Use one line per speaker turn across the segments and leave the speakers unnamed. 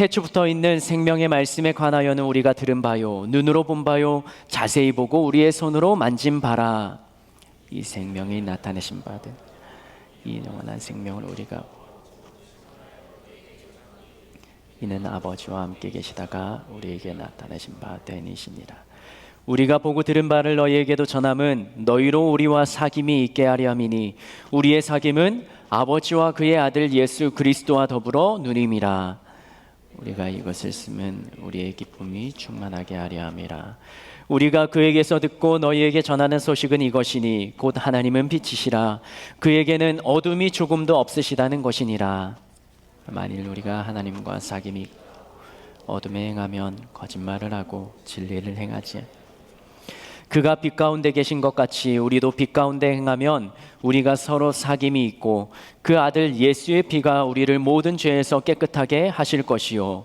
태초부터 있는 생명의 말씀에 관하여는 우리가 들은 바요, 눈으로 본 바요, 자세히 보고 우리의 손으로 만진 바라. 이 생명이 나타내신 바된 이 영원한 생명을 우리가, 이는 아버지와 함께 계시다가 우리에게 나타내신 바 되니시니라. 우리가 보고 들은 바를 너희에게도 전함은 너희로 우리와 사귐이 있게 하려 함이니 우리의 사귐은 아버지와 그의 아들 예수 그리스도와 더불어 누림이라. 우리가 이것을 쓰면 우리의 기쁨이 충만하게 하려 함이라. 우리가 그에게서 듣고 너희에게 전하는 소식은 이것이니 곧 하나님은 빛이시라. 그에게는 어둠이 조금도 없으시다는 것이니라. 만일 우리가 하나님과 사귐이 어둠에 행하면 거짓말을 하고 진리를 행하지, 그가 빛 가운데 계신 것 같이 우리도 빛 가운데 행하면 우리가 서로 사귐이 있고 그 아들 예수의 피가 우리를 모든 죄에서 깨끗하게 하실 것이요,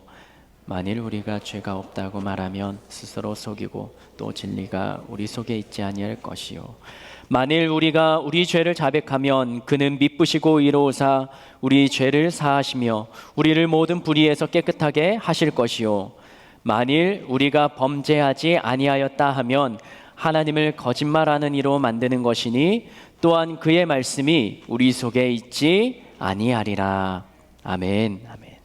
만일 우리가 죄가 없다고 말하면 스스로 속이고 또 진리가 우리 속에 있지 아니할 것이요, 만일 우리가 우리 죄를 자백하면 그는 미쁘시고 의로우사 우리 죄를 사하시며 우리를 모든 불의에서 깨끗하게 하실 것이요, 만일 우리가 범죄하지 아니하였다 하면 하나님을 거짓말하는 이로 만드는 것이니 또한 그의 말씀이 우리 속에 있지 아니하리라. 아멘. 아멘.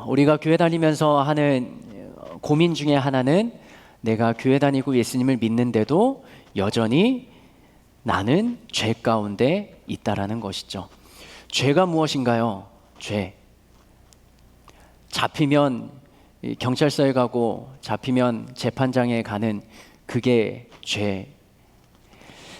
우리가 교회 다니면서 하는 고민 중에 하나는 내가 교회 다니고 예수님을 믿는데도 여전히 나는 죄 가운데 있다라는 것이죠. 죄가 무엇인가요? 죄. 잡히면 경찰서에 가고 잡히면 재판장에 가는 그게 죄.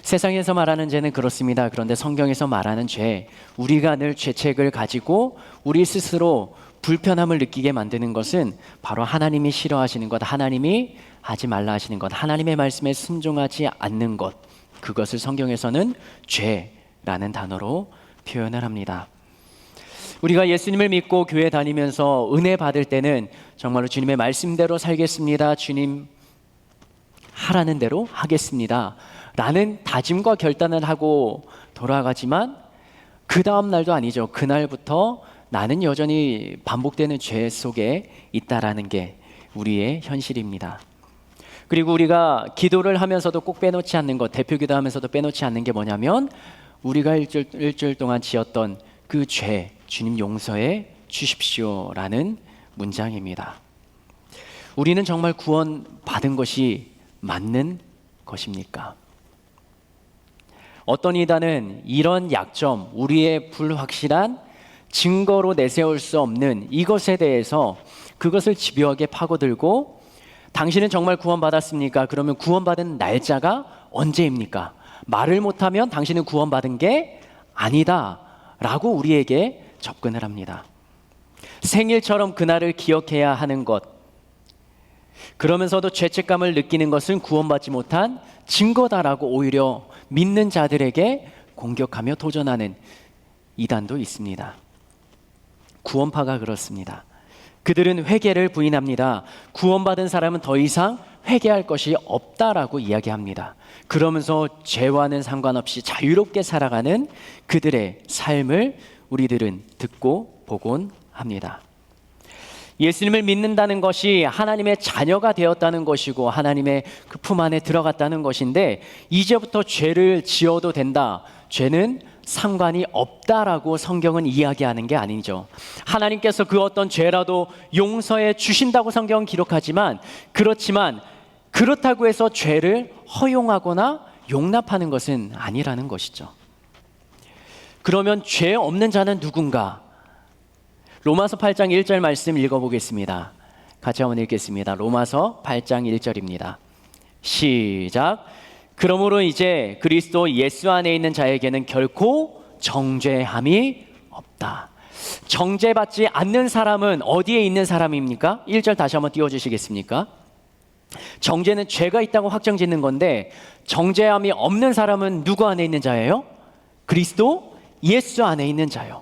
세상에서 말하는 죄는 그렇습니다. 그런데 성경에서 말하는 죄, 우리가 늘 죄책을 가지고 우리 스스로 불편함을 느끼게 만드는 것은 바로 하나님이 싫어하시는 것, 하나님이 하지 말라 하시는 것, 하나님의 말씀에 순종하지 않는 것, 그것을 성경에서는 죄라는 단어로 표현을 합니다. 우리가 예수님을 믿고 교회 다니면서 은혜 받을 때는 정말로 주님의 말씀대로 살겠습니다, 주님 하라는 대로 하겠습니다 라는 다짐과 결단을 하고 돌아가지만 그 다음 날도 아니죠. 그날부터 나는 여전히 반복되는 죄 속에 있다라는 게 우리의 현실입니다. 그리고 우리가 기도를 하면서도 꼭 빼놓지 않는 것, 대표기도 하면서도 빼놓지 않는 게 뭐냐면 우리가 일주일 동안 지었던 그 죄, 주님 용서해 주십시오라는 문장입니다. 우리는 정말 구원받은 것이 맞는 것입니까? 어떤 이단은 이런 약점, 우리의 불확실한 증거로 내세울 수 없는 이것에 대해서 그것을 집요하게 파고들고, 당신은 정말 구원받았습니까? 그러면 구원받은 날짜가 언제입니까? 말을 못하면 당신은 구원받은 게 아니다 라고 우리에게 접근을 합니다. 생일처럼 그날을 기억해야 하는 것, 그러면서도 죄책감을 느끼는 것은 구원받지 못한 증거다라고 오히려 믿는 자들에게 공격하며 도전하는 이단도 있습니다. 구원파가 그렇습니다. 그들은 회개를 부인합니다. 구원받은 사람은 더 이상 회개할 것이 없다라고 이야기합니다. 그러면서 죄와는 상관없이 자유롭게 살아가는 그들의 삶을 우리들은 듣고 보곤 합니다. 예수님을 믿는다는 것이 하나님의 자녀가 되었다는 것이고 하나님의 그 품 안에 들어갔다는 것인데, 이제부터 죄를 지어도 된다, 죄는 상관이 없다라고 성경은 이야기하는 게 아니죠. 하나님께서 그 어떤 죄라도 용서해 주신다고 성경은 기록하지만, 그렇다고 해서 죄를 허용하거나 용납하는 것은 아니라는 것이죠. 그러면 죄 없는 자는 누군가? 로마서 8장 1절 말씀 읽어보겠습니다. 같이 한번 읽겠습니다. 로마서 8장 1절입니다. 시작. 그러므로 이제 그리스도 예수 안에 있는 자에게는 결코 정죄함이 없다. 정죄받지 않는 사람은 어디에 있는 사람입니까? 1절 다시 한번 띄워주시겠습니까? 정죄는 죄가 있다고 확정짓는 건데, 정죄함이 없는 사람은 누구 안에 있는 자예요? 그리스도 예수 안에 있는 자요.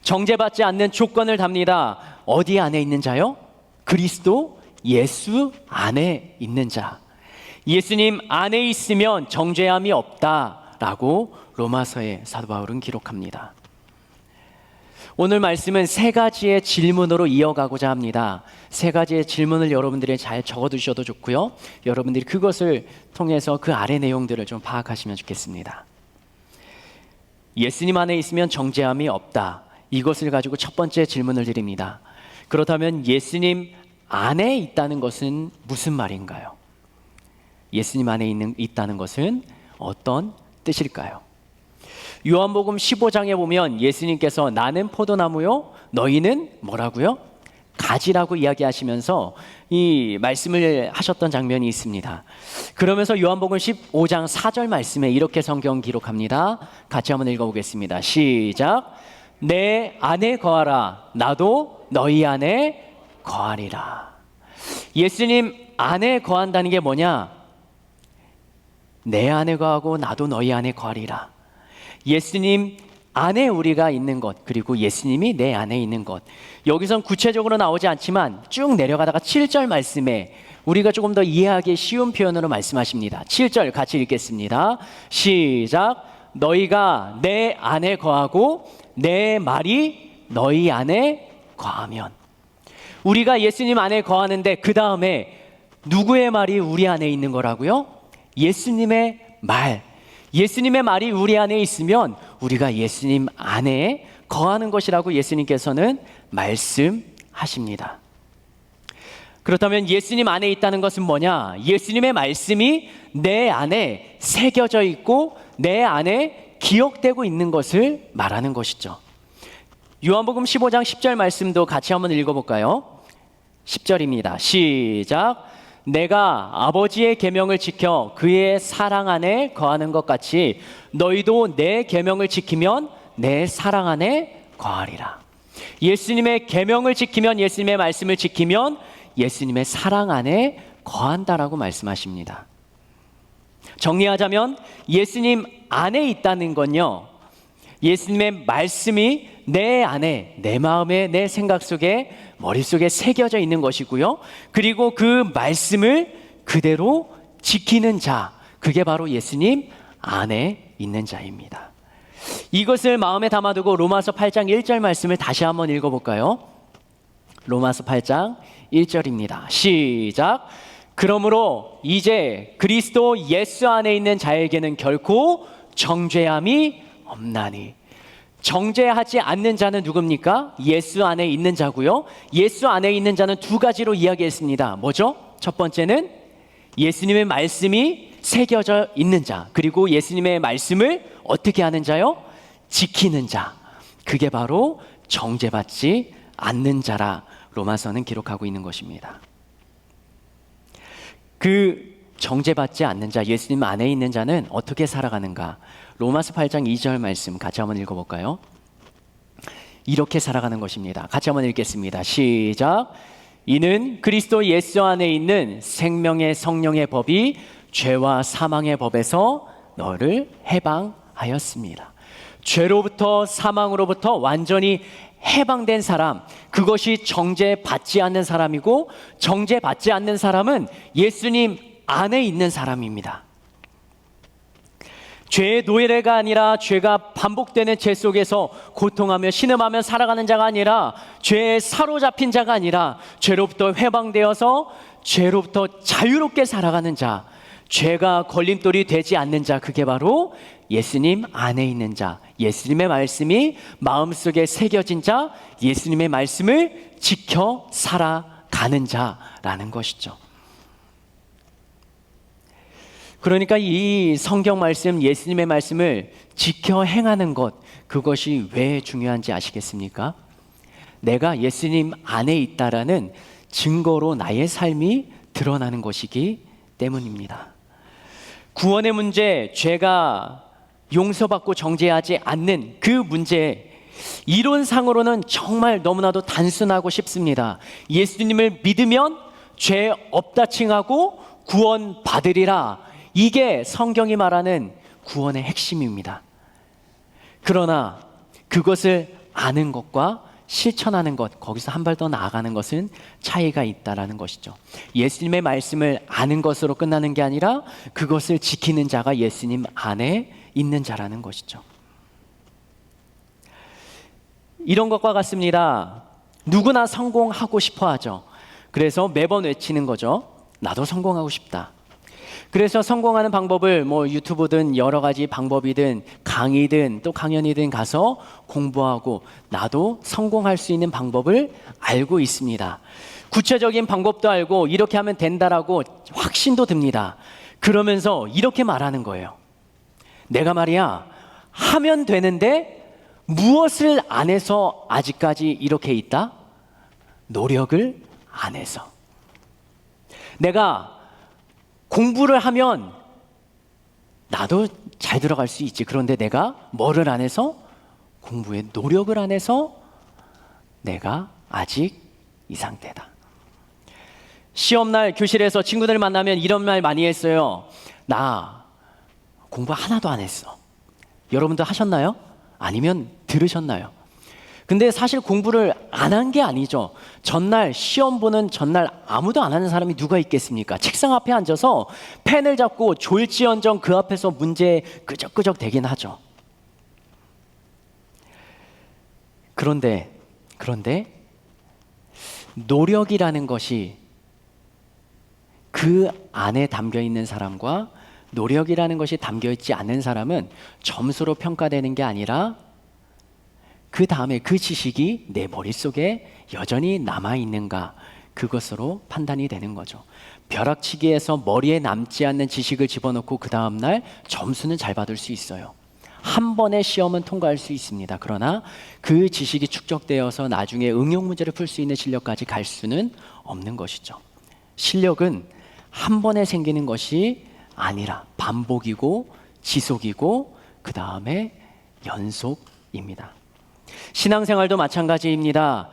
정죄받지 않는 조건을 답니다. 어디 안에 있는 자요? 그리스도 예수 안에 있는 자. 예수님 안에 있으면 정죄함이 없다라고 로마서의 사도 바울은 기록합니다. 오늘 말씀은 세 가지의 질문으로 이어가고자 합니다. 세 가지의 질문을 여러분들이 잘 적어두셔도 좋고요. 여러분들이 그것을 통해서 그 아래 내용들을 좀 파악하시면 좋겠습니다. 예수님 안에 있으면 정죄함이 없다. 이것을 가지고 첫 번째 질문을 드립니다. 그렇다면 예수님 안에 있다는 것은 무슨 말인가요? 예수님 안에 있다는 것은 어떤 뜻일까요? 요한복음 15장에 보면 예수님께서 나는 포도나무요 너희는 뭐라고요? 가지라고 이야기하시면서 이 말씀을 하셨던 장면이 있습니다. 그러면서 요한복음 15장 4절 말씀에 이렇게 성경 기록합니다. 같이 한번 읽어보겠습니다. 시작. 내 안에 거하라 나도 너희 안에 거하리라. 예수님 안에 거한다는 게 뭐냐? 내 안에 거하고 나도 너희 안에 거하리라. 예수님 안에 우리가 있는 것, 그리고 예수님이 내 안에 있는 것. 여기선 구체적으로 나오지 않지만 쭉 내려가다가 7절 말씀에 우리가 조금 더 이해하기 쉬운 표현으로 말씀하십니다. 7절 같이 읽겠습니다. 시작. 너희가 내 안에 거하고 내 말이 너희 안에 거하면. 우리가 예수님 안에 거하는데 그 다음에 누구의 말이 우리 안에 있는 거라고요? 예수님의 말. 예수님의 말이 우리 안에 있으면 우리가 예수님 안에 거하는 것이라고 예수님께서는 말씀하십니다. 그렇다면 예수님 안에 있다는 것은 뭐냐? 예수님의 말씀이 내 안에 새겨져 있고 내 안에 기억되고 있는 것을 말하는 것이죠. 요한복음 15장 10절 말씀도 같이 한번 읽어볼까요? 10절입니다. 시작. 내가 아버지의 계명을 지켜 그의 사랑 안에 거하는 것 같이 너희도 내 계명을 지키면 내 사랑 안에 거하리라. 예수님의 계명을 지키면, 예수님의 말씀을 지키면 예수님의 사랑 안에 거한다라고 말씀하십니다. 정리하자면 예수님 안에 있다는 건요, 예수님의 말씀이 내 안에, 내 마음에, 내 생각 속에, 머릿속에 새겨져 있는 것이고요. 그리고 그 말씀을 그대로 지키는 자, 그게 바로 예수님 안에 있는 자입니다. 이것을 마음에 담아두고 로마서 8장 1절 말씀을 다시 한번 읽어볼까요? 로마서 8장 1절입니다. 시작. 그러므로 이제 그리스도 예수 안에 있는 자에게는 결코 정죄함이 없나니. 정죄하지 않는 자는 누굽니까? 예수 안에 있는 자고요. 예수 안에 있는 자는 두 가지로 이야기했습니다. 뭐죠? 첫 번째는 예수님의 말씀이 새겨져 있는 자, 그리고 예수님의 말씀을 어떻게 하는 자요? 지키는 자. 그게 바로 정죄받지 않는 자라 로마서는 기록하고 있는 것입니다. 그 정죄받지 않는 자, 예수님 안에 있는 자는 어떻게 살아가는가? 로마서 8장 2절 말씀 같이 한번 읽어볼까요? 이렇게 살아가는 것입니다. 같이 한번 읽겠습니다. 시작. 이는 그리스도 예수 안에 있는 생명의 성령의 법이 죄와 사망의 법에서 너를 해방하였습니다. 죄로부터 사망으로부터 완전히 해방된 사람, 그것이 정죄받지 않는 사람이고, 정죄받지 않는 사람은 예수님 안에 있는 사람입니다. 죄의 노예가 아니라 죄가 반복되는 죄 속에서 고통하며 신음하며 살아가는 자가 아니라, 죄에 사로잡힌 자가 아니라 죄로부터 해방되어서 죄로부터 자유롭게 살아가는 자, 죄가 걸림돌이 되지 않는 자, 그게 바로 예수님 안에 있는 자, 예수님의 말씀이 마음속에 새겨진 자, 예수님의 말씀을 지켜 살아가는 자라는 것이죠. 그러니까 이 성경 말씀, 예수님의 말씀을 지켜 행하는 것, 그것이 왜 중요한지 아시겠습니까? 내가 예수님 안에 있다라는 증거로 나의 삶이 드러나는 것이기 때문입니다. 구원의 문제, 죄가 용서받고 정죄하지 않는 그 문제, 이론상으로는 정말 너무나도 단순하고 쉽습니다. 예수님을 믿으면 죄 없다 칭하고 구원 받으리라. 이게 성경이 말하는 구원의 핵심입니다. 그러나 그것을 아는 것과 실천하는 것, 거기서 한 발 더 나아가는 것은 차이가 있다라는 것이죠. 예수님의 말씀을 아는 것으로 끝나는 게 아니라 그것을 지키는 자가 예수님 안에 있는 자라는 것이죠. 이런 것과 같습니다. 누구나 성공하고 싶어 하죠. 그래서 매번 외치는 거죠. 나도 성공하고 싶다. 그래서 성공하는 방법을 유튜브든 여러 가지 방법이든 강의든 또 강연이든 가서 공부하고 나도 성공할 수 있는 방법을 알고 있습니다. 구체적인 방법도 알고 이렇게 하면 된다라고 확신도 듭니다. 그러면서 이렇게 말하는 거예요. 내가 말이야 하면 되는데 무엇을 안 해서 아직까지 이렇게 있다? 노력을 안 해서. 내가 공부를 하면 나도 잘 들어갈 수 있지. 그런데 내가 뭐를 안 해서? 공부에 노력을 안 해서 내가 아직 이 상태다. 시험날 교실에서 친구들 만나면 이런 말 많이 했어요. 나 공부 하나도 안 했어. 여러분도 하셨나요? 아니면 들으셨나요? 근데 사실 공부를 안 한 게 아니죠. 전날 시험 보는 전날 아무도 안 하는 사람이 누가 있겠습니까? 책상 앞에 앉아서 펜을 잡고 졸지언정 그 앞에서 문제 끄적끄적 대긴 하죠. 그런데 노력이라는 것이 그 안에 담겨 있는 사람과 노력이라는 것이 담겨 있지 않은 사람은 점수로 평가되는 게 아니라 그 다음에 그 지식이 내 머릿속에 여전히 남아있는가, 그것으로 판단이 되는 거죠. 벼락치기에서 머리에 남지 않는 지식을 집어넣고 그 다음날 점수는 잘 받을 수 있어요. 한 번의 시험은 통과할 수 있습니다. 그러나 그 지식이 축적되어서 나중에 응용 문제를 풀 수 있는 실력까지 갈 수는 없는 것이죠. 실력은 한 번에 생기는 것이 아니라 반복이고 지속이고 그 다음에 연속입니다. 신앙생활도 마찬가지입니다.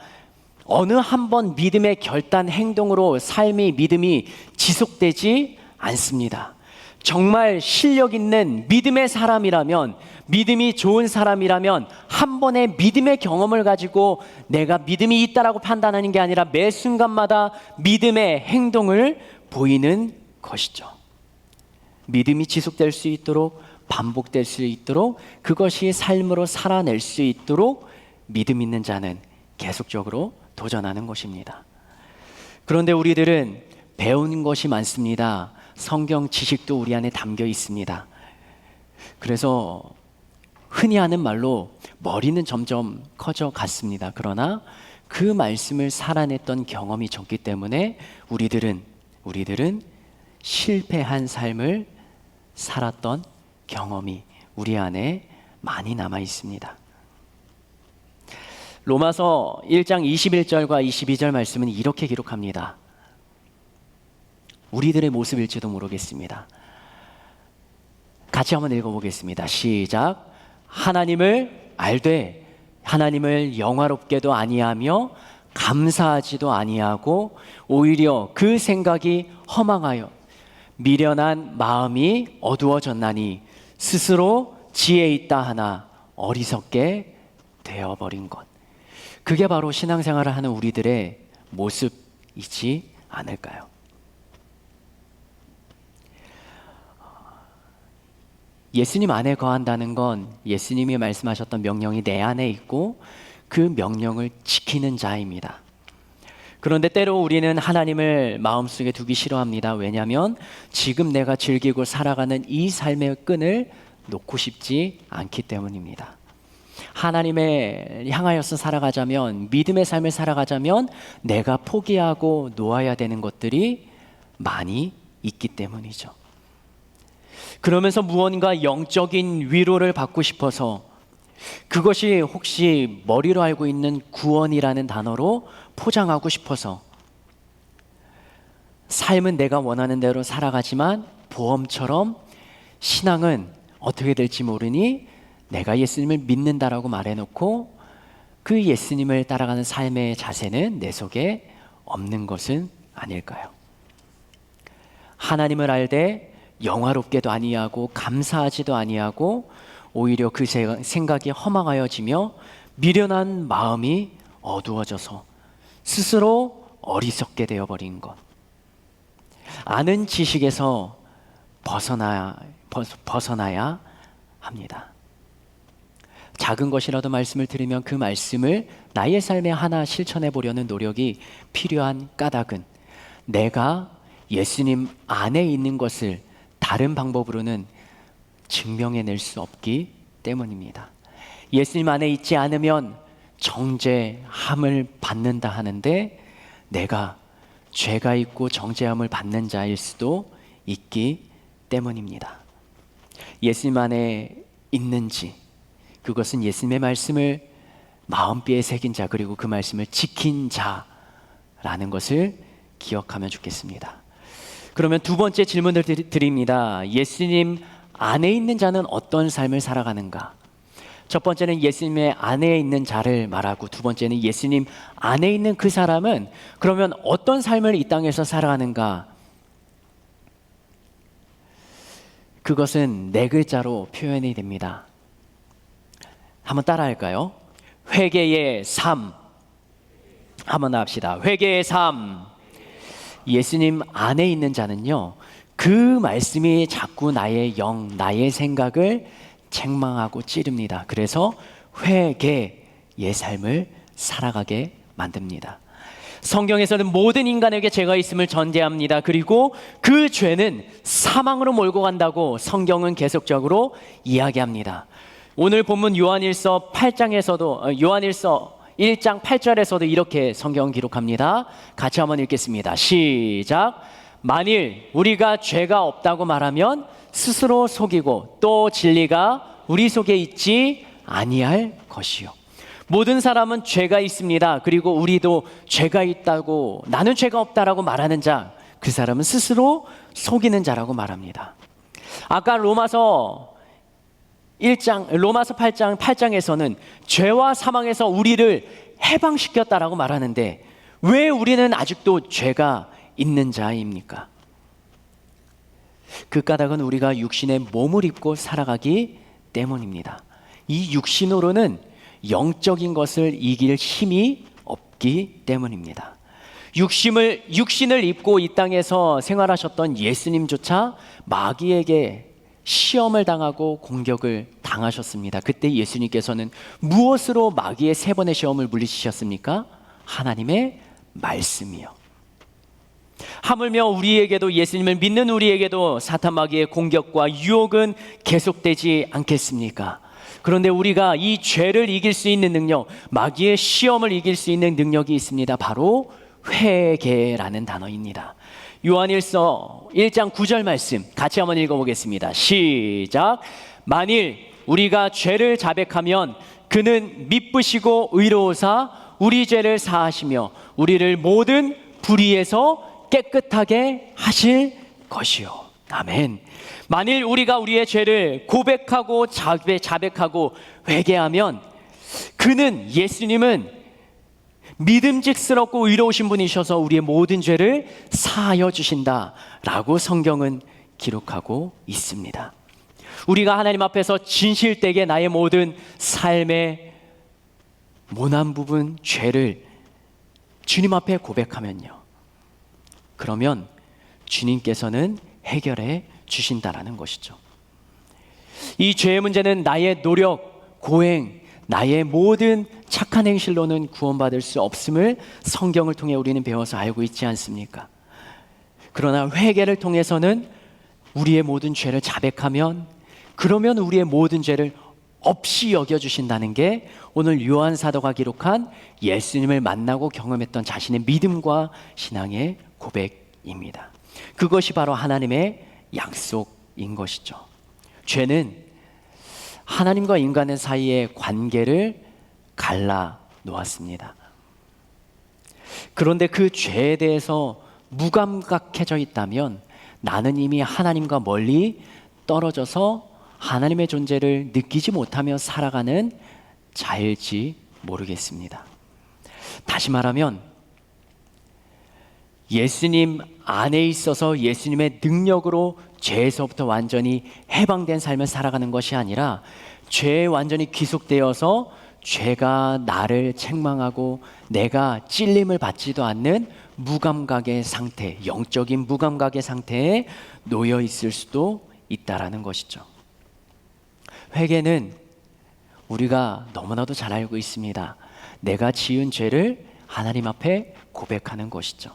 어느 한 번 믿음의 결단 행동으로 삶이 믿음이 지속되지 않습니다. 정말 실력 있는 믿음의 사람이라면, 믿음이 좋은 사람이라면 한 번의 믿음의 경험을 가지고 내가 믿음이 있다라고 판단하는 게 아니라 매 순간마다 믿음의 행동을 보이는 것이죠. 믿음이 지속될 수 있도록, 반복될 수 있도록, 그것이 삶으로 살아낼 수 있도록 믿음 있는 자는 계속적으로 도전하는 것입니다. 그런데 우리들은 배우는 것이 많습니다. 성경 지식도 우리 안에 담겨 있습니다. 그래서 흔히 하는 말로 머리는 점점 커져 갔습니다. 그러나 그 말씀을 살아냈던 경험이 적기 때문에 우리들은 실패한 삶을 살았던 경험이 우리 안에 많이 남아 있습니다. 로마서 1장 21절과 22절 말씀은 이렇게 기록합니다. 우리들의 모습일지도 모르겠습니다. 같이 한번 읽어보겠습니다. 시작. 하나님을 알되 하나님을 영화롭게도 아니하며 감사하지도 아니하고 오히려 그 생각이 허망하여 미련한 마음이 어두워졌나니 스스로 지혜 있다 하나 어리석게 되어버린 것. 그게 바로 신앙생활을 하는 우리들의 모습이지 않을까요? 예수님 안에 거한다는 건 예수님이 말씀하셨던 명령이 내 안에 있고 그 명령을 지키는 자입니다. 그런데 때로 우리는 하나님을 마음속에 두기 싫어합니다. 왜냐하면 지금 내가 즐기고 살아가는 이 삶의 끈을 놓고 싶지 않기 때문입니다. 하나님을 향하여서 살아가자면, 믿음의 삶을 살아가자면 내가 포기하고 놓아야 되는 것들이 많이 있기 때문이죠. 그러면서 무언가 영적인 위로를 받고 싶어서, 그것이 혹시 머리로 알고 있는 구원이라는 단어로 포장하고 싶어서, 삶은 내가 원하는 대로 살아가지만 보험처럼 신앙은 어떻게 될지 모르니 내가 예수님을 믿는다라고 말해놓고 그 예수님을 따라가는 삶의 자세는 내 속에 없는 것은 아닐까요? 하나님을 알되 영화롭게도 아니하고 감사하지도 아니하고 오히려 그 생각이 허망하여지며 미련한 마음이 어두워져서 스스로 어리석게 되어버린 것. 아는 지식에서 벗어나야 합니다. 작은 것이라도 말씀을 들으면 그 말씀을 나의 삶에 하나 실천해 보려는 노력이 필요한 까닭은 내가 예수님 안에 있는 것을 다른 방법으로는 증명해낼 수 없기 때문입니다. 예수님 안에 있지 않으면 정죄함을 받는다 하는데 내가 죄가 있고 정죄함을 받는 자일 수도 있기 때문입니다. 예수님 안에 있는지, 그것은 예수님의 말씀을 마음뼈에 새긴 자, 그리고 그 말씀을 지킨 자라는 것을 기억하면 좋겠습니다. 그러면 두 번째 질문을 드립니다. 예수님 안에 있는 자는 어떤 삶을 살아가는가? 첫 번째는 예수님의 안에 있는 자를 말하고, 두 번째는 예수님 안에 있는 그 사람은 그러면 어떤 삶을 이 땅에서 살아가는가? 그것은 네 글자로 표현이 됩니다. 한번 따라할까요? 회개의 삶. 한번 합시다. 회개의 삶. 예수님 안에 있는 자는요, 그 말씀이 자꾸 나의 영, 나의 생각을 책망하고 찌릅니다. 그래서 회개의 삶을 살아가게 만듭니다. 성경에서는 모든 인간에게 죄가 있음을 전제합니다. 그리고 그 죄는 사망으로 몰고 간다고 성경은 계속적으로 이야기합니다. 오늘 본문 요한일서 8장에서도 요한일서 1장 8절에서도 이렇게 성경 기록합니다. 같이 한번 읽겠습니다. 시작. 만일 우리가 죄가 없다고 말하면 스스로 속이고 또 진리가 우리 속에 있지 아니할 것이요. 모든 사람은 죄가 있습니다. 그리고 우리도 죄가 있다고, 나는 죄가 없다라고 말하는 자, 그 사람은 스스로 속이는 자라고 말합니다. 아까 로마서 8장에서는 죄와 사망에서 우리를 해방시켰다라고 말하는데 왜 우리는 아직도 죄가 있는 자입니까? 그 까닭은 우리가 육신의 몸을 입고 살아가기 때문입니다. 이 육신으로는 영적인 것을 이길 힘이 없기 때문입니다. 육신을 입고 이 땅에서 생활하셨던 예수님조차 마귀에게 시험을 당하고 공격을 당하셨습니다. 그때 예수님께서는 무엇으로 마귀의 3번의 시험을 물리치셨습니까? 하나님의 말씀이요. 하물며 우리에게도, 예수님을 믿는 우리에게도 사탄 마귀의 공격과 유혹은 계속되지 않겠습니까? 그런데 우리가 이 죄를 이길 수 있는 능력, 마귀의 시험을 이길 수 있는 능력이 있습니다. 바로 회개라는 단어입니다. 요한일서 1장 9절 말씀 같이 한번 읽어보겠습니다. 시작. 만일 우리가 죄를 자백하면 그는 미쁘시고 의로우사 우리 죄를 사하시며 우리를 모든 불의에서 깨끗하게 하실 것이요. 아멘. 만일 우리가 우리의 죄를 고백하고 자백하고 회개하면 그는, 예수님은 믿음직스럽고 의로우신 분이셔서 우리의 모든 죄를 사하여 주신다라고 성경은 기록하고 있습니다. 우리가 하나님 앞에서 진실되게 나의 모든 삶의 모난 부분, 죄를 주님 앞에 고백하면요, 그러면 주님께서는 해결해 주신다라는 것이죠. 이 죄의 문제는 나의 노력, 고행, 나의 모든 착한 행실로는 구원받을 수 없음을 성경을 통해 우리는 배워서 알고 있지 않습니까? 그러나 회개를 통해서는 우리의 모든 죄를 자백하면, 그러면 우리의 모든 죄를 없이 여겨주신다는 게 오늘 요한 사도가 기록한 예수님을 만나고 경험했던 자신의 믿음과 신앙의 고백입니다. 그것이 바로 하나님의 약속인 것이죠. 죄는 하나님과 인간의 사이의 관계를 갈라 놓았습니다. 그런데 그 죄에 대해서 무감각해져 있다면 나는 이미 하나님과 멀리 떨어져서 하나님의 존재를 느끼지 못하며 살아가는 자일지 모르겠습니다. 다시 말하면 예수님 안에 있어서 예수님의 능력으로 죄에서부터 완전히 해방된 삶을 살아가는 것이 아니라 죄에 완전히 귀속되어서 죄가 나를 책망하고 내가 찔림을 받지도 않는 무감각의 상태, 영적인 무감각의 상태에 놓여 있을 수도 있다라는 것이죠. 회개는 우리가 너무나도 잘 알고 있습니다. 내가 지은 죄를 하나님 앞에 고백하는 것이죠.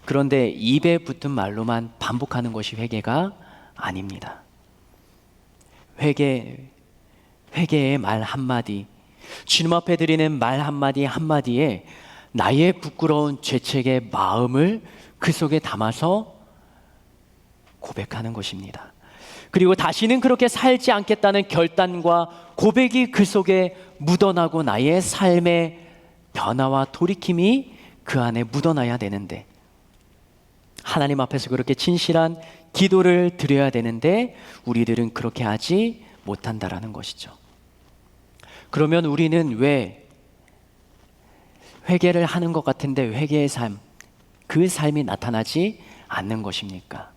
그런데 입에 붙은 말로만 반복하는 것이 회개가 아닙니다. 회개의 말 한마디, 주님 앞에 드리는 말 한마디 한마디에 나의 부끄러운 죄책의 마음을 그 속에 담아서 고백하는 것입니다. 그리고 다시는 그렇게 살지 않겠다는 결단과 고백이 그 속에 묻어나고 나의 삶의 변화와 돌이킴이 그 안에 묻어나야 되는데, 하나님 앞에서 그렇게 진실한 기도를 드려야 되는데 우리들은 그렇게 하지 못한다라는 것이죠. 그러면 우리는 왜 회개를 하는 것 같은데 회개의 삶, 그 삶이 나타나지 않는 것입니까?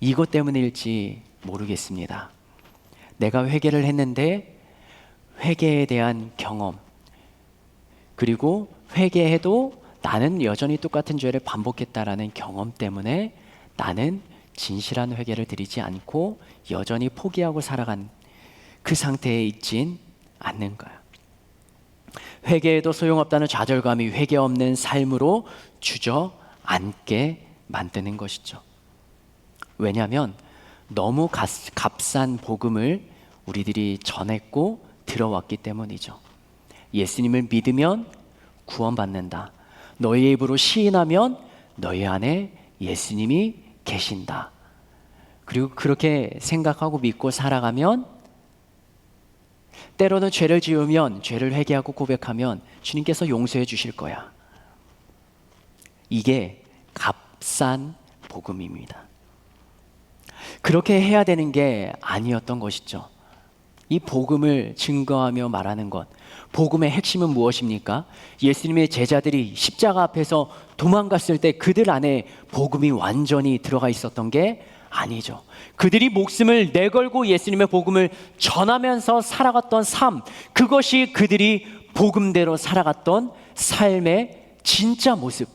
이것 때문일지 모르겠습니다. 내가 회개를 했는데 회개에 대한 경험, 그리고 회개해도 나는 여전히 똑같은 죄를 반복했다라는 경험 때문에 나는 진실한 회개를 드리지 않고 여전히 포기하고 살아간 그 상태에 있진 않는가요? 회개에도 소용없다는 좌절감이 회개 없는 삶으로 주저앉게 만드는 것이죠. 왜냐하면 너무 값싼 복음을 우리들이 전했고 들어왔기 때문이죠. 예수님을 믿으면 구원받는다. 너희 입으로 시인하면 너희 안에 예수님이 계신다. 그리고 그렇게 생각하고 믿고 살아가면, 때로는 죄를 지으면 죄를 회개하고 고백하면 주님께서 용서해 주실 거야. 이게 값싼 복음입니다. 그렇게 해야 되는 게 아니었던 것이죠. 이 복음을 증거하며 말하는 것, 복음의 핵심은 무엇입니까? 예수님의 제자들이 십자가 앞에서 도망갔을 때 그들 안에 복음이 완전히 들어가 있었던 게 아니죠. 그들이 목숨을 내걸고 예수님의 복음을 전하면서 살아갔던 삶, 그것이 그들이 복음대로 살아갔던 삶의 진짜 모습.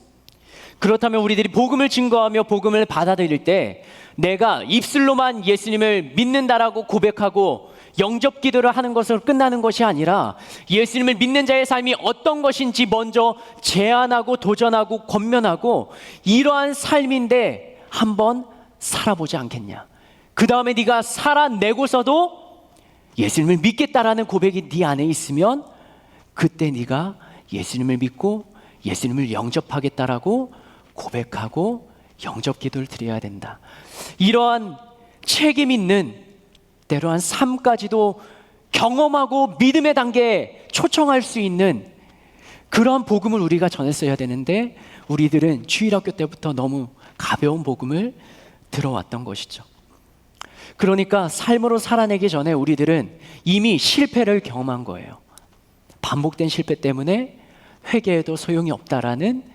그렇다면 우리들이 복음을 증거하며 복음을 받아들일 때 내가 입술로만 예수님을 믿는다라고 고백하고 영접 기도를 하는 것으로 끝나는 것이 아니라 예수님을 믿는 자의 삶이 어떤 것인지 먼저 제안하고 도전하고 권면하고, 이러한 삶인데 한번 살아보지 않겠냐. 그 다음에 네가 살아내고서도 예수님을 믿겠다라는 고백이 네 안에 있으면 그때 네가 예수님을 믿고 예수님을 영접하겠다라고 고백하고 영접 기도를 드려야 된다. 이러한 책임 있는, 때로한 삶까지도 경험하고 믿음의 단계에 초청할 수 있는 그런 복음을 우리가 전했어야 되는데 우리들은 주일학교 때부터 너무 가벼운 복음을 들어왔던 것이죠. 그러니까 삶으로 살아내기 전에 우리들은 이미 실패를 경험한 거예요. 반복된 실패 때문에 회개해도 소용이 없다라는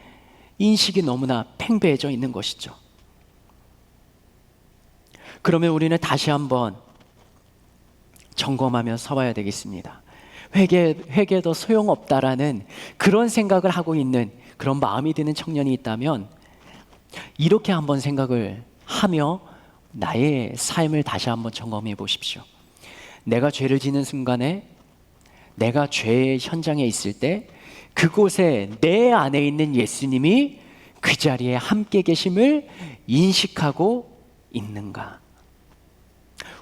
인식이 너무나 팽배해져 있는 것이죠. 그러면 우리는 다시 한번 점검하며 서봐야 되겠습니다. 회개도 소용없다라는 그런 생각을 하고 있는, 그런 마음이 드는 청년이 있다면 이렇게 한번 생각을 하며 나의 삶을 다시 한번 점검해 보십시오. 내가 죄를 짓는 순간에, 내가 죄의 현장에 있을 때 그곳에 내 안에 있는 예수님이 그 자리에 함께 계심을 인식하고 있는가?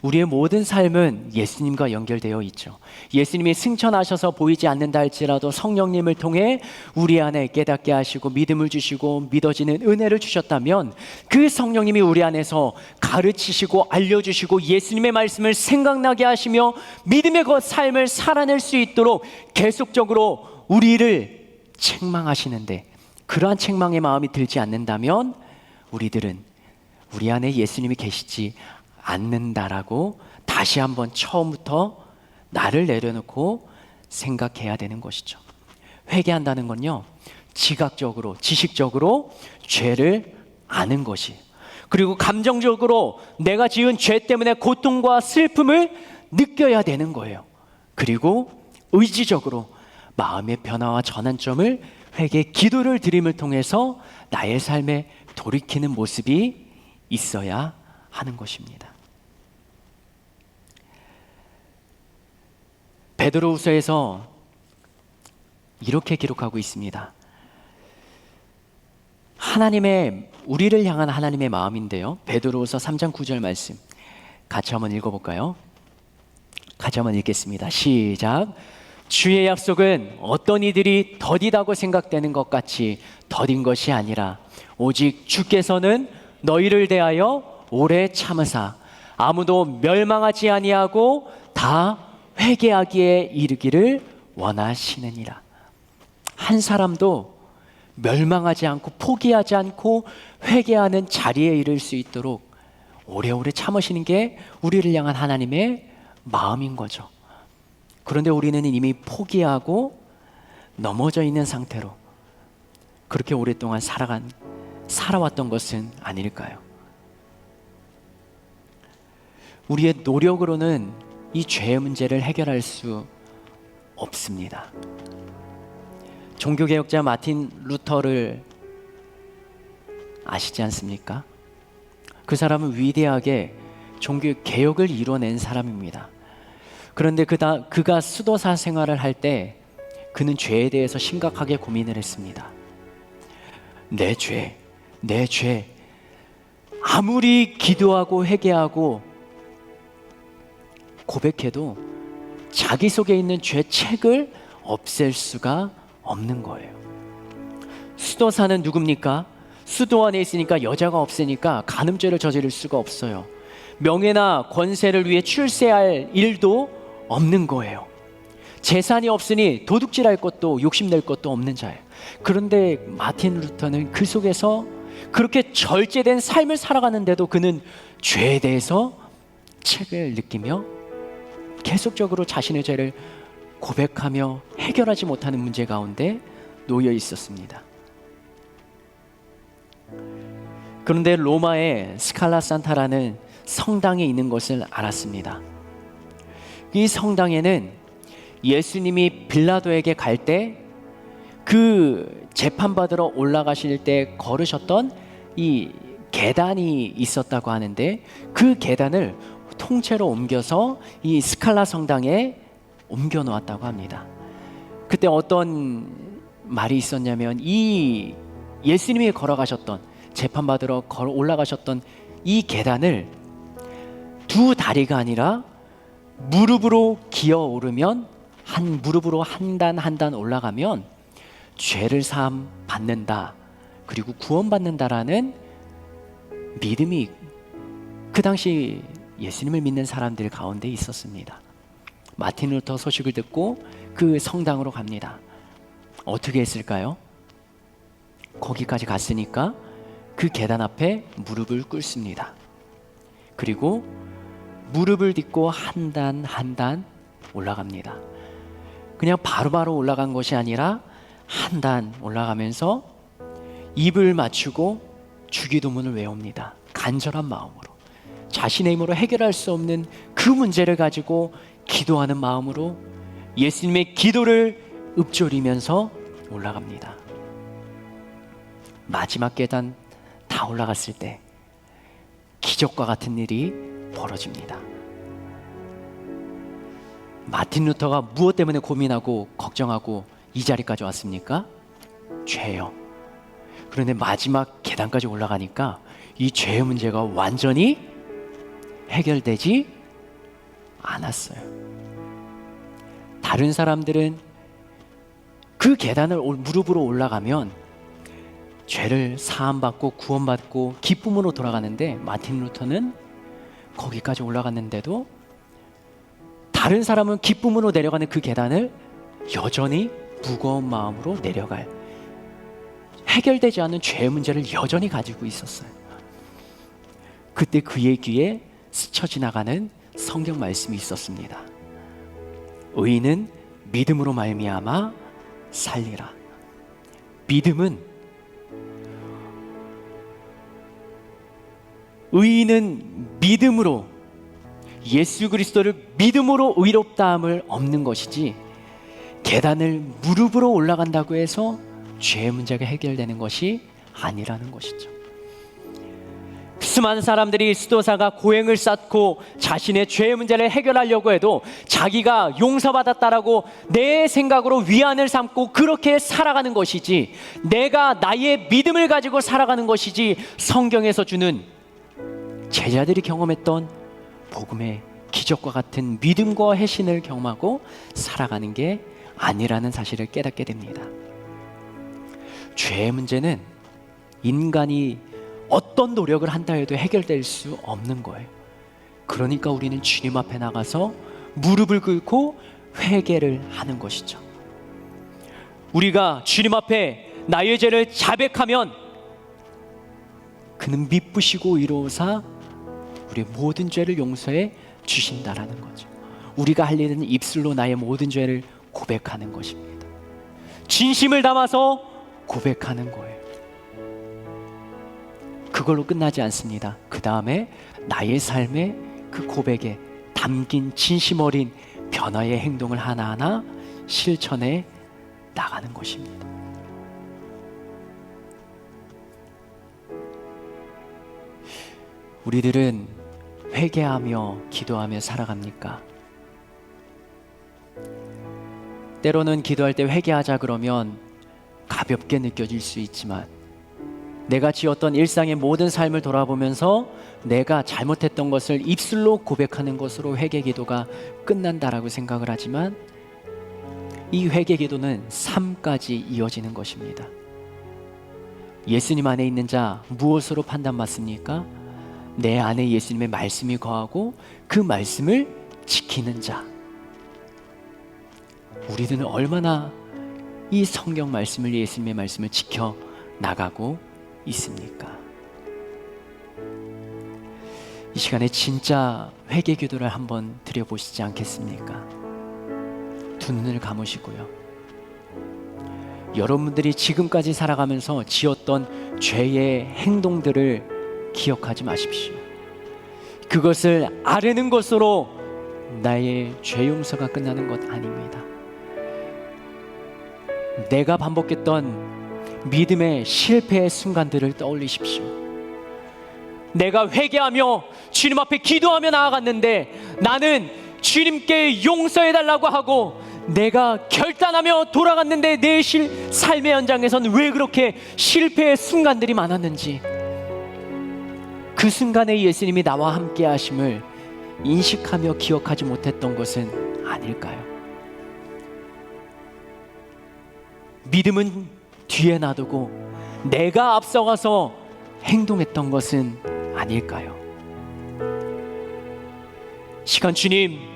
우리의 모든 삶은 예수님과 연결되어 있죠. 예수님이 승천하셔서 보이지 않는다 할지라도 성령님을 통해 우리 안에 깨닫게 하시고 믿음을 주시고 믿어지는 은혜를 주셨다면 그 성령님이 우리 안에서 가르치시고 알려주시고 예수님의 말씀을 생각나게 하시며 믿음의 그 삶을 살아낼 수 있도록 계속적으로 우리를 책망하시는데, 그러한 책망의 마음이 들지 않는다면 우리들은 우리 안에 예수님이 계시지 않는다라고 다시 한번 처음부터 나를 내려놓고 생각해야 되는 것이죠. 회개한다는 건요, 지각적으로, 지식적으로 죄를 아는 것이, 그리고 감정적으로 내가 지은 죄 때문에 고통과 슬픔을 느껴야 되는 거예요. 그리고 의지적으로 마음의 변화와 전환점을 회개 기도를 드림을 통해서 나의 삶에 돌이키는 모습이 있어야 하는 것입니다. 베드로후서에서 이렇게 기록하고 있습니다. 하나님의, 우리를 향한 하나님의 마음인데요, 베드로후서 3장 9절 말씀 같이 한번 읽어볼까요? 같이 한번 읽겠습니다. 시작. 주의 약속은 어떤 이들이 더디다고 생각되는 것 같이 더딘 것이 아니라 오직 주께서는 너희를 대하여 오래 참으사 아무도 멸망하지 아니하고 다 회개하기에 이르기를 원하시느니라. 한 사람도 멸망하지 않고 포기하지 않고 회개하는 자리에 이를 수 있도록 오래오래 참으시는 게 우리를 향한 하나님의 마음인 거죠. 그런데 우리는 이미 포기하고 넘어져 있는 상태로 그렇게 오랫동안 살아왔던 것은 아닐까요? 우리의 노력으로는 이 죄의 문제를 해결할 수 없습니다. 종교개혁자 마틴 루터를 아시지 않습니까? 그 사람은 위대하게 종교개혁을 이뤄낸 사람입니다. 그런데 그가 수도사 생활을 할 때 그는 죄에 대해서 심각하게 고민을 했습니다. 내 죄, 아무리 기도하고 회개하고 고백해도 자기 속에 있는 죄책을 없앨 수가 없는 거예요. 수도사는 누굽니까? 수도 안에 있으니까 여자가 없으니까 간음죄를 저지를 수가 없어요. 명예나 권세를 위해 출세할 일도 없는 거예요. 재산이 없으니 도둑질할 것도 욕심낼 것도 없는 자예요. 그런데 마틴 루터는 그 속에서 그렇게 절제된 삶을 살아가는데도 그는 죄에 대해서 책을 느끼며 계속적으로 자신의 죄를 고백하며 해결하지 못하는 문제 가운데 놓여 있었습니다. 그런데 로마의 스칼라 산타라는 성당에 있는 것을 알았습니다. 이 성당에는 예수님이 빌라도에게 갈 때 그 재판받으러 올라가실 때 걸으셨던 이 계단이 있었다고 하는데 그 계단을 통째로 옮겨서 이 스칼라 성당에 옮겨 놓았다고 합니다. 그때 어떤 말이 있었냐면 이 예수님이 걸어가셨던 재판받으러 올라가셨던 이 계단을 두 다리가 아니라 무릎으로 기어 오르면 무릎으로 한 단 한 단 올라가면 죄를 사함 받는다, 그리고 구원받는다라는 믿음이 그 당시 예수님을 믿는 사람들 가운데 있었습니다. 마틴 루터 소식을 듣고 그 성당으로 갑니다. 어떻게 했을까요? 거기까지 갔으니까 그 계단 앞에 무릎을 꿇습니다. 그리고 무릎을 딛고 한 단 한 단 올라갑니다. 그냥 바로바로 올라간 것이 아니라 한 단 올라가면서 입을 맞추고 주기도문을 외웁니다. 간절한 마음으로, 자신의 힘으로 해결할 수 없는 그 문제를 가지고 기도하는 마음으로 예수님의 기도를 읊조리면서 올라갑니다. 마지막 계단 다 올라갔을 때 기적과 같은 일이 벌어집니다. 마틴 루터가 무엇 때문에 고민하고 걱정하고 이 자리까지 왔습니까? 죄요. 그런데 마지막 계단까지 올라가니까 이 죄의 문제가 완전히 해결되지 않았어요. 다른 사람들은 그 계단을 무릎으로 올라가면 죄를 사함받고 구원받고 기쁨으로 돌아가는데 마틴 루터는 거기까지 올라갔는데도 다른 사람은 기쁨으로 내려가는 그 계단을 여전히 무거운 마음으로 내려갈, 해결되지 않은 죄의 문제를 여전히 가지고 있었어요. 그때 그의 귀에 스쳐 지나가는 성경 말씀이 있었습니다. 의인은 믿음으로 말미암아 살리라. 의인은 믿음으로, 예수 그리스도를 믿음으로 의롭다함을 얻는 것이지 계단을 무릎으로 올라간다고 해서 죄의 문제가 해결되는 것이 아니라는 것이죠. 수많은 사람들이 수도사가 고행을 쌓고 자신의 죄의 문제를 해결하려고 해도 자기가 용서받았다라고 내 생각으로 위안을 삼고 그렇게 살아가는 것이지, 내가 나의 믿음을 가지고 살아가는 것이지, 성경에서 주는 제자들이 경험했던 복음의 기적과 같은 믿음과 회신을 경험하고 살아가는 게 아니라는 사실을 깨닫게 됩니다. 죄의 문제는 인간이 어떤 노력을 한다 해도 해결될 수 없는 거예요. 그러니까 우리는 주님 앞에 나가서 무릎을 꿇고 회개를 하는 것이죠. 우리가 주님 앞에 나의 죄를 자백하면 그는 미쁘시고 의로우사 우리의 모든 죄를 용서해 주신다라는 거죠. 우리가 할 일은 입술로 나의 모든 죄를 고백하는 것입니다. 진심을 담아서 고백하는 거예요. 그걸로 끝나지 않습니다. 그 다음에 나의 삶에 그 고백에 담긴 진심 어린 변화의 행동을 하나하나 실천해 나가는 것입니다. 우리들은 회개하며 기도하며 살아갑니까? 때로는 기도할 때 회개하자 그러면 가볍게 느껴질 수 있지만, 내가 지었던 일상의 모든 삶을 돌아보면서 내가 잘못했던 것을 입술로 고백하는 것으로 회개 기도가 끝난다라고 생각을 하지만, 이 회개 기도는 삶까지 이어지는 것입니다. 예수님 안에 있는 자 무엇으로 판단받습니까? 내 안에 예수님의 말씀이 거하고 그 말씀을 지키는 자. 우리들은 얼마나 이 성경 말씀을, 예수님의 말씀을 지켜 나가고 있습니까? 이 시간에 진짜 회개 기도를 한번 드려보시지 않겠습니까? 두 눈을 감으시고요. 여러분들이 지금까지 살아가면서 지었던 죄의 행동들을 기억하지 마십시오. 그것을 아뢰는 것으로 나의 죄 용서가 끝나는 것 아닙니다. 내가 반복했던 믿음의 실패의 순간들을 떠올리십시오. 내가 회개하며 주님 앞에 기도하며 나아갔는데 나는 주님께 용서해달라고 하고 내가 결단하며 돌아갔는데 내 삶의 현장에서는 왜 그렇게 실패의 순간들이 많았는지, 그 순간에 예수님이 나와 함께 하심을 인식하며 기억하지 못했던 것은 아닐까요? 믿음은 뒤에 놔두고 내가 앞서가서 행동했던 것은 아닐까요? 시간 주님,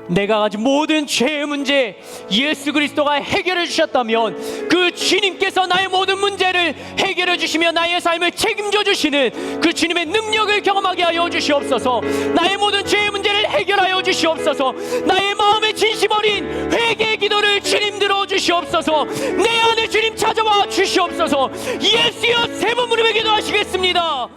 내가 가진 모든 죄의 문제 예수 그리스도가 해결해 주셨다면 그 주님께서 나의 모든 문제를 해결해 주시며 나의 삶을 책임져 주시는 그 주님의 능력을 경험하게 하여 주시옵소서. 나의 모든 죄의 문제를 해결하여 주시옵소서. 나의 마음의 진심 어린 회개의 기도를 주님 들어 주시옵소서. 내 안에 주님 찾아와 주시옵소서. 예수여, 세 번 무릎에 기도하시겠습니다.